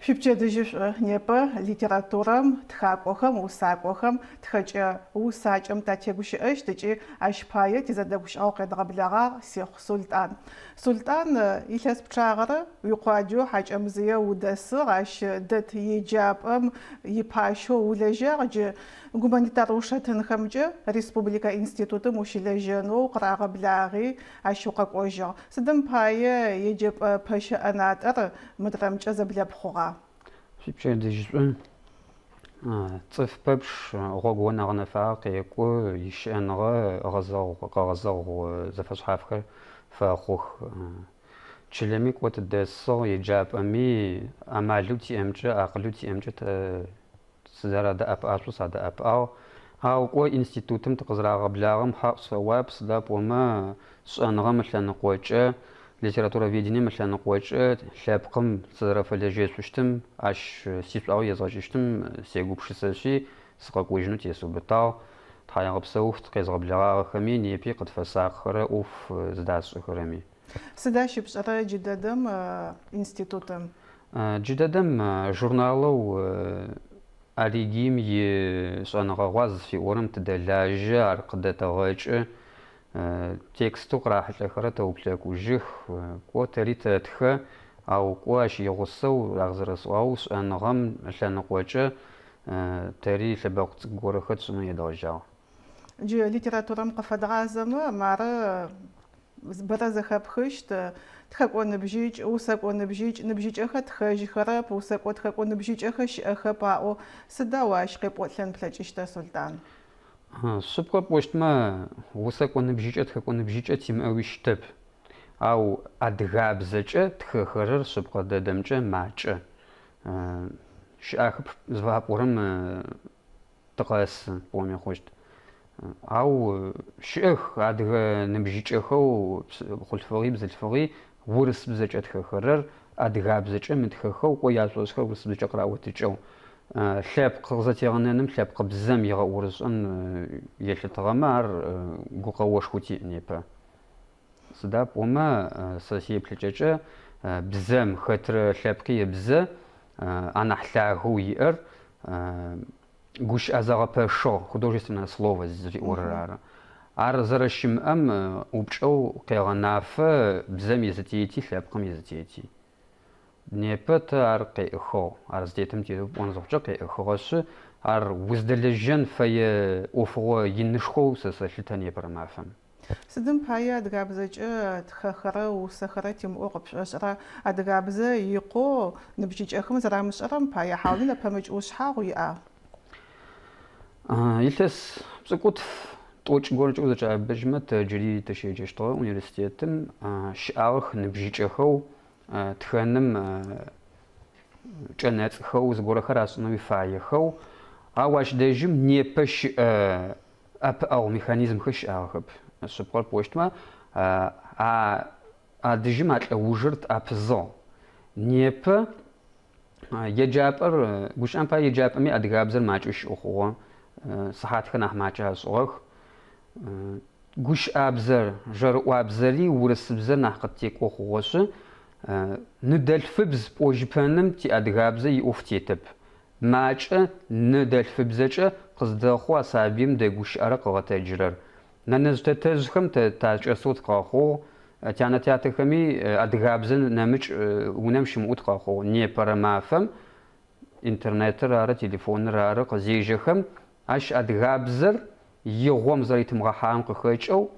Шъуипчэдыжьышӏу непэ литературэм тхакӏохэм, усакӏохэм тхэкӏэ усакӏэм татегущыӏэщт ыкӏи ащ пае тизэдэгущыӏэгъу къедгъэблэгъагъ сихъу Султан. Султан илъэс пчъагъэрэ уикъуаджэу хьакӏэмзые удэсыгъ, ащ дэт еджапӏэм ипащэу улэжьагъ, джы гуманитар ушэтынхэмкӏэ Республика институтым ущылэжьэнэу къырагъэблагъи ащ укъэкӏожьыгъ. Сыдым пае еджэпӏэ пэщэ ӏэнатӏэр мыдрэмкӏэ зэблэпхъугъа? Шъуипчэдыжьышӏу цӏыф пэпчъ гъогу нэгъэнэфагъэ къекӏо ищыӏэныгъэ гъэзэгъу зэфэшъхьафхэр фэхъух. Чылэми кӏо тыдэсыгъ, еджапӏэми ӏэмалэу тиӏэмкӏэ, акъылэу тиӏэмкӏэ сызэрадэӏэпыӏэшъу садэӏэпыӏагъ. Ау кӏо институтым тыкъызэрагъэблагъэм хьаӏу сфэуап, сыда пӏомэ сшӏэныгъэ мылъэныкъокӏэ, литературоведение мылъэныкъокӏэ лъэпкъым сызэрэфэлэжьэшъущтым ащ сишӏуагъэу езгъэкӏыщтым сегупшысэшъи сыкъэкӏожьынэу тесыубытагъ. Тхьаегъэпсэу къезгъэблэгъагъэхэми непи къытфэсакъхэрэ ӏоф зыдасшӏыхэрэми. Сыда щыпшӏэрэ джыдэдэм институтым? Джыдэдэм журналэу Алигим ишӏэныгъэгъуа зыфиӏорэм тыдэлажьэ, ар къыдэтэгъэкӏы, тексту къырахьылӏэхэрэ тэуплъэкӏужьых, кӏо тэри тэтхэ, ау кӏо ащ игъусэу агъзэрэсӏуагъэу шӏэныгъэм лъэныкъокӏэ тэри лъэбэгъу цӏыкӏу горэхэ тшӏынэу едгъэжьагъ. Джы литературэм къыфэдгъазэмэ мары бэрэ зэхэпхыщт тхэкӏоныбжьыкӏ, усэкӏоныбжьыкӏ, ныбжьыкӏэхэ тхэжьхэрэп, тхэкӏоныбжьыкӏэхэ щыӏэхэп аӏо. Сыда ащ къепӏолъэн плъэкӏыщта Султан? Шъыпкъэ пӏощтмэ усэкӏоныбжьыкӏэ, тхэкӏоныбжьыкӏэ тимыӏэуищтэп. Ау адыгабзэкӏэ тхэхэрэр шъыпкъэ дэдэмкӏэ макӏэ. Щыӏэхэп зыфэхьапӏорэм тыкъэсы пӏоми хъущт. Ау щыӏэх адыгэ ныбжьыкӏэхэу хъулъфыгъи, бзылъфыгъи урысыбзэкӏэ тхэхэрэр адыгабзэкӏэ мытхэхэу кӏо яшӏошъхэр урысыбзэкӏэ къыраӏотыкӏэу. Лъэпкъ зэтегъэнэным лъэпкъ бзэм егъэӏурышӏэн елъытыгъэмэ ар гукъэошху тиӏ непэ. Сыда пӏомэ сэ сеплъыкӏэкӏэ бзэм хэтырэ лъэпкъи ебзэ анахь лъагэу иӏэр гущыӏэзэгъэпэшъыгъ, художественное слово зыфиӏорэр ары. Ар зэрэщымыӏэм упчӏэу къегъэнафэ бзэм изытети, лъэпкъым изытети. Непэ тэ ар къеӏыхыгъ, ар зытетым тетэу пӏон зыхъукӏэ къеӏыхыгъэшъы, ар уздэлэжьэн фэе ӏофыгъо инышхоу сэ сэлъытэ непэрэ мафэм. Сыдым пае адыгабзэкӏэ тхэхэрэ усэхэрэ тимыӏэу къыпшӏэшӏыра? Адыгабзэ икъо ныбжьыкӏэхэм зэрамышӏэрэм пае хьауни нэпэмыкӏ ушъхьагъ уиӏа? Илъэс пшӏыкӏутф тӏокӏ горкӏэ зэкӏабэжьмэ тэ джыри тыщеджэщтыгъэ университетым щыӏагъэх ныбжьыкӏэхэу тхэным кӏэнэцӏхэу зыгорэхэр ашӏынэуи фаехэу, ау ащ дэжьым непэ щыӏэ ӏэпыӏэгъу механизмхэр щыӏагъэхэп. Шъыпкъэр пӏощтмэ адыжьым алӏэужыр тӏапызыгъ. Непэ еджапӏэр гушӏэм пае еджапӏэми адыгабзэр макӏэу щыӏэ хъугъэ. Сыхьатхэр нахь макӏэ ашӏыгъэх. Гущыӏабзэр, жэрыӏуабзэри урысыбзэр нахь къыттекӏо хъугъэшъы, ныдэлъфыбз пӏожьыпэным тиадыгабзэ иӏоф тетэп. Макӏэ ныдэлъфыбзэкӏэ къыздэхъу асабием дэгущыӏэрэ къыгъэтэджырэр. Нэнэжъ тэтэжъхэм тачӏэсэу тыкъэхъугъ, тянэ-тятэхэми адыгабзэ нэмыкӏ унэм щымыӏэу тыкъэхъугъ. Непэрэ мафэм интернетыр ары, телефоныр ары къызежьэхэм ащ адыгабзэр игъом зэритымыгъэхьагъэм къыхэкӏэу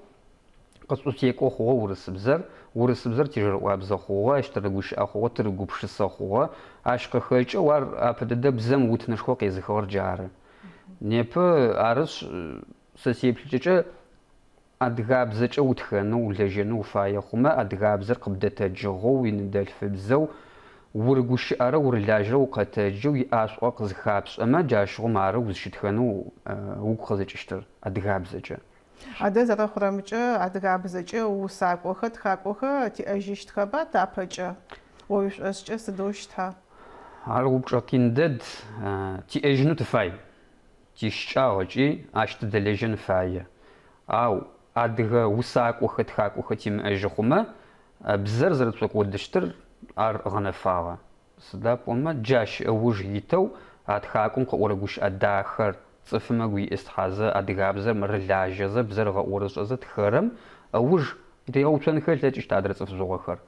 къышӏутекӏо хъугъэ урысыбзэр. Урысыбзэр тижэрыӏуабзэ хъугъэ, ащ тырыгущыӏэ хъугъэ, тырыгупшысэ хъугъэ. Ащ къыхэкӏэу ар апэдэдэ бзэм утынышхо къезыхыгъэр джары. Непэ арышъ сэ сеплъыкӏэкӏэ адыгабзэкӏэ утхэнэу улэжьэнэу уфае хъумэ адыгабзэр къыбдэтэджыгъэу уиныдэлъфыбзэу урыгущыӏэрэ урылажьэрэ укъэтэджэу иӏашӏуэ къызыхапшӏэмэ джащыгъум ары узыщытхэнэу угу къызыкӏыщтыр адыгабзэкӏэ. Адэ зэрэхъурэмкӏэ адыгабзэкӏэ усакӏохэ, тхакӏохэ тиӏэжьыщтхэба тапэкӏэ? Уишӏошӏкӏэ сыдэу щыта? Ар упчӏэ къин дэд тиӏэжьынэу тыфай. Тищыкӏагъэкӏи ащ тыдэлэжьэн фае. Ау адыгэ усакӏохэ, тхакӏохэ тимыӏэжьы хъумэ бзэр зэрытшӏокӏодыщтыр ар гъэнэфагъэ. сюда помма джаш уж итоу атхакум курагуш адахар цифмагуи истхаза адгабзер мрляжеза бзерга урызоза тхарам уж реаутсан хэлэж тадрацф зогахар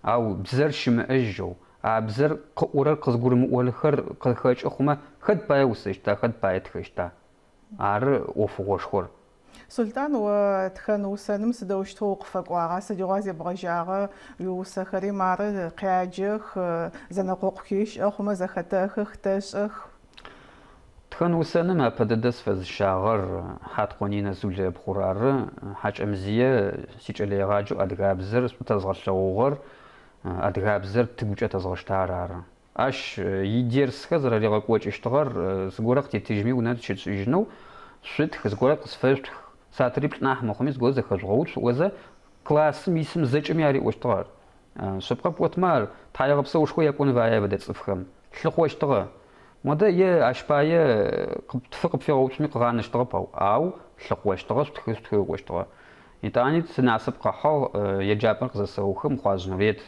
ау бзер шимэжжо абзер курар кызгурм улхар кылхач хума хад байусышта хад байтхышта ар офгошхор سلطان وتخن وسنم سدوش توق فقواغا سجوازي بغجاغا يوسخري مار قاجخ زنقوق كيش اخما زختخ اختشخ تخن وسنم ابددس فز شاغر حات قونينا زوجه بخورار حاج امزيه سيچليغاجو ادغابزر تزغشوغر ادغابزر تبوچه تزغشتارار اش يديرس خزر ليغا قوچشتغر زغورق تيجمي ونات شيجنو شت خزغورق صفشت ساتريبش نحن خميس جوزة خجوش وذا كلاس ميسم زجمي على وشتغل سبقة بوتمار تايغ بسوا شوية يكون فايا بدأت صفخم شلخ وشتغل ماذا يه أشباية تفق في غوش مقران نشتغل أو شلخ وشتغل تخيس وشتغل يتعني تناسب قحة يجابر قز سوخم خازن ريت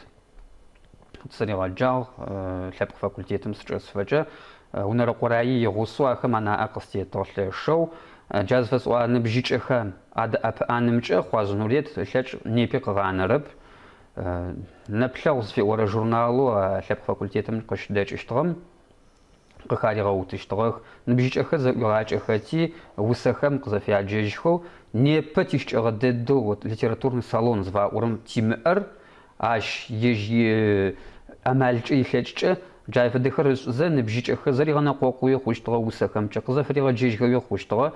تصني رجال لبق فاكولتيتم سجس فجأة ونرى قرائي يغوصوا أخم أنا أقصتي طرش شو جاز فسوا نبجيج أخام عد أب أنمج أخواز نوريت لش نيبي قرانرب نبلغز في ورا جورنالو لب فاكولتيتم قش داج اشتغم قخاري غوت اشتغل نبجيج أخز يراج أخاتي وسخم قزفي عجيجخو نيبتيش أغددو ليتراتورный салон زوا ورم تيمر أش يجي أمالج يخلج جاي فدخر زين بجيج خزري غنا قوقوي خوشتغا وسكم چقزا فريغا جيجغا خوشتغا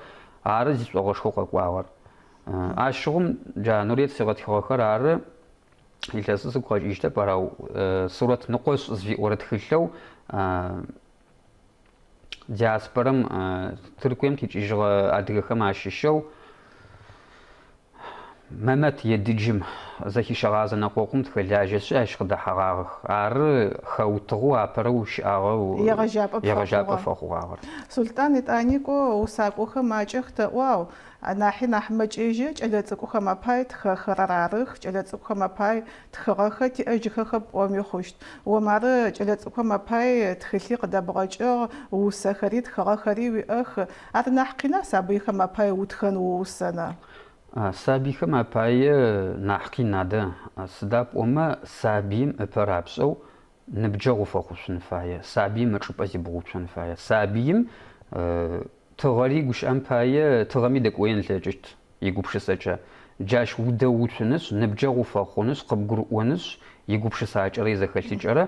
عارض يسوغش خوق قواور اشغم جا نوريت سيغت خوخر ار يلاسس كوج يشتا باراو صورة نقوس زفي ورد خلو جاسبرم تركويم تيجيجغا ادغخم اششو ممت يدجم زكي شغازة نقوقم تخلاجس عشق دحراغ ار خوتغو ابروش اغو يغجاب افخوغ سلطان اتانيكو وساقوخ ماجخ واو ناحي نحمج ايجي جلصقوخ ماباي تخررارخ جلصقوخ ماباي تخرخ تي اجخخ بومي خوشت ومار جلصقوخ ماباي تخلي قدبغاجو وسخري تخرخري ويخ ار نحقنا سابيخ ماباي وتخن وسنا سابيخ ما باي نحكي نادا سداب وما سابيم ابرابسو نبجغو فوقوشن فايا سابيم رشبازي بغوشن فايا سابيم تغاري قوش ام باي تغامي دك وين لجت يقوبش ساجا جاش ودا وشنس نبجغو فوقونس قبقر ونس يقوبش ساجا ريزا خلتي جرا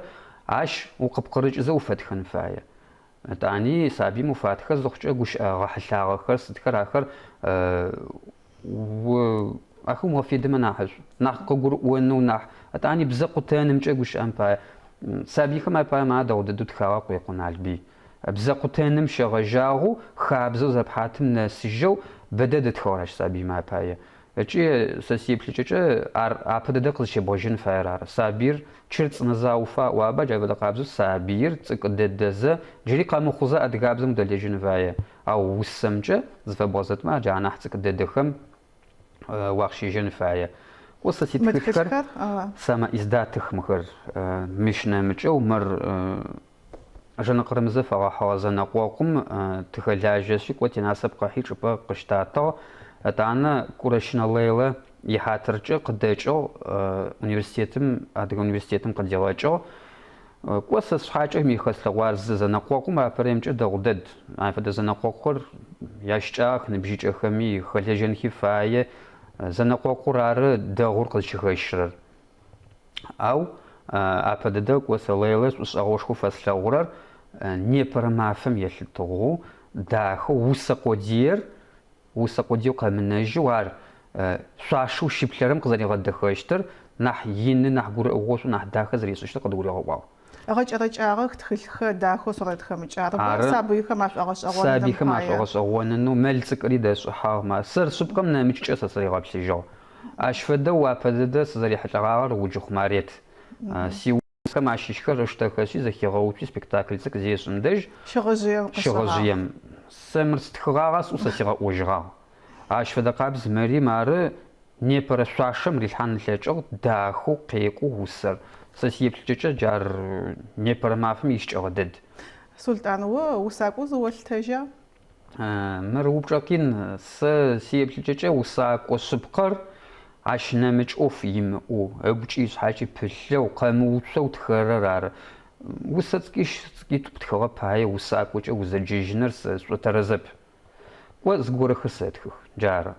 عاش وقبقرج زو فتخن فايا تعني سابيم وفاتخه زوخجا قوش غحلاغ خرس تكر اخر و أخو مفيد مناحج نح قجر ونو نح أتاني بزق تاني مشجوش أمبا سابيخ ما با ما داود دود خواق ويقون عالبي بزق تاني مش رجاو خابزو زبحاتم نسجو بدأت خارج سابي ما بايا أشي سسيب ليش أبدا دقش بوجين فيرار سابير شرط نزاوفا وابا جاي بدا قابزو سابير تقدد دزا جري قامو خوزا أدقابزو مدلجين فيا أو وسمجة زفبوزت ما جانا حتى قدد دخم واخشي جن فايا وصلت تفكر سما ازداتخ مخر مش نمجو مر جن قرمزه فراحه زنقوقم تخلاجش كوتي ناسب قحي شبا قشتاتا اتانا كورشنا ليله يحاترج قداجو университетم ادغ университетم قديواجو قوسس حاجه ميخس لواز زنقوقم افرمج دغدد عفد زنقوقر ياشچاخ نبجيچ خمي خلجن خفايه زنقوقرار دغور قشخشر او افددك وسليلس وساوشخو فسلورر نيبرمافم يلتغو داخ وسقودير قمنجوار شاشو شيبلرم قزني غدخشتر نح ين نح غور اوغوس نح داخ زريسشت قدوري غواو أغج أغاك تخلخ داخو صورت خمج عرب سابيخ ماش أغش أغوان سابيخ ماش أغش أغوان إنه ملتك أريد أسحار ما سر سبقنا مش أساس صريغ بسجوا أشفد وأفدد سزري حتغار وجوخ ماريت سي كما شيشكر اشتكاسي زكي غوتي سبيكتاكل تك زي سندج شغزيم سمر ستخغاغاس وسسيغا وجغا أشفد قابز مري مار نيبر شاشم ريحان لجو داخو قيقو وسر сосиеплъыкӏэ джар непэрэ мафэм ищыкӏэгъэ дэд. Султан о усакӏо зыолъытэжьа? Мыр упчӏэкъин сэ сиеплъыкӏэкӏэ усакӏо шъыпкъэр ащ нэмыкӏ ӏоф имыӏэу ыгукӏи шъхьакӏи пылъэу къэмыуцоу тхэрэр ары. Усэ цӏыкӏитӏу птхыгъэ пае усакӏокӏэ узэджэжьыныр сэ сшӏотэрэзэп. О зыгорэхэр сэтхых джары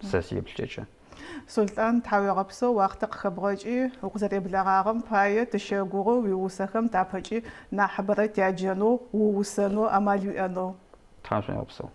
сэ сиеплъыкӏэ. Султан тхьауегъэпсэу уахътэ къыхэбгъэкӏи укъызэреблагъагъэм пае тыщэгугъэу уиусэхэм тапэкӏи нахьыбэрэ тяджэнэу уусэнэу амал уиӏэнэу. Тхьаушъуегъэпсэу.